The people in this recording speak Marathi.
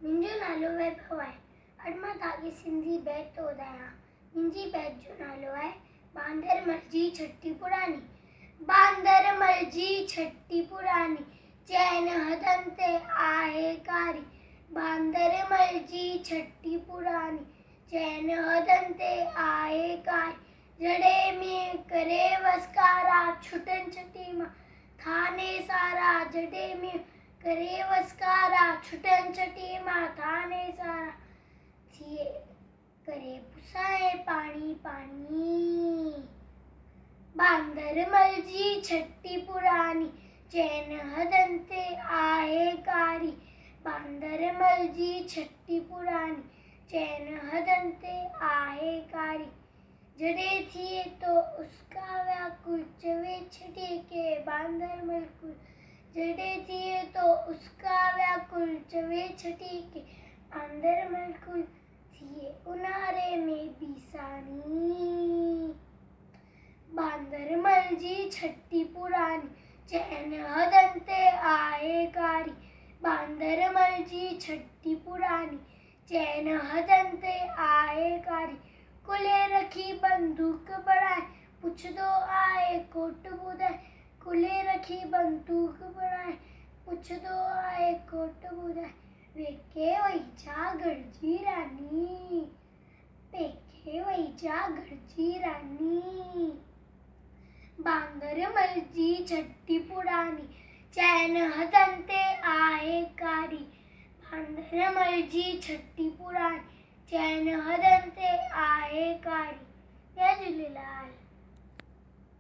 मुंहिंजो नालो वैभव आहे। अॼु मां तव्हांखे सिंधी बैत थो ॿुधायां। मुंहिंजी बैत जो नालो आहे बांदरमल जी छटी पुरानी। बांदरमल जी छटी पुरानी, चैन हथनि ते आहे कारी। बांदरमल जी छटी पुरानी, चैन हथनि ते आहे कारी। जॾहिं में करे वसकारा, छुटनि छटी मां थाने सारा। जॾहिं में करे वसकारा, छुटनि छटी मां थाने सारा। थिए करे पुसाए पाणी पाणी। बांदरमल जी छटी पुरानी, चैन हथनि ते आहे कारी। बांदरमल जी छटी पुरानी, चैन हथनि ते आहे कारी। जॾहिं थिए तो उसका व्याकुल, चवे छटी के बांदरमल कुल। जॾहिं थिए तो उसका व्याकुल, चवे छटी के बांदरमल कुल। थिए उन्हारे में भी सानी। बांदरमल जी छटी पुरानी, चैन हथनि ते आहे कारी। बांदरमल जी छटी पुरानी, चैन हथनि ते आहे कारी। कुल्हे रखी बंदूक बढ़ाए, पुछदो आहे कोट ॿुधाए। कुल्हे रखी बंदूक बढ़ाए, पुछदो आहे कोट ॿुधाए। वेके वई जा गढ़जी रानी, वेके वई जा गढ़जी रानी। बांदरमल जी छटी पुरानी, चैन हथनि ते आहे कारी। बांदरमल जी छटी पुरानी, चैन हथनि ते आहे कारी। जय झूलेलाल।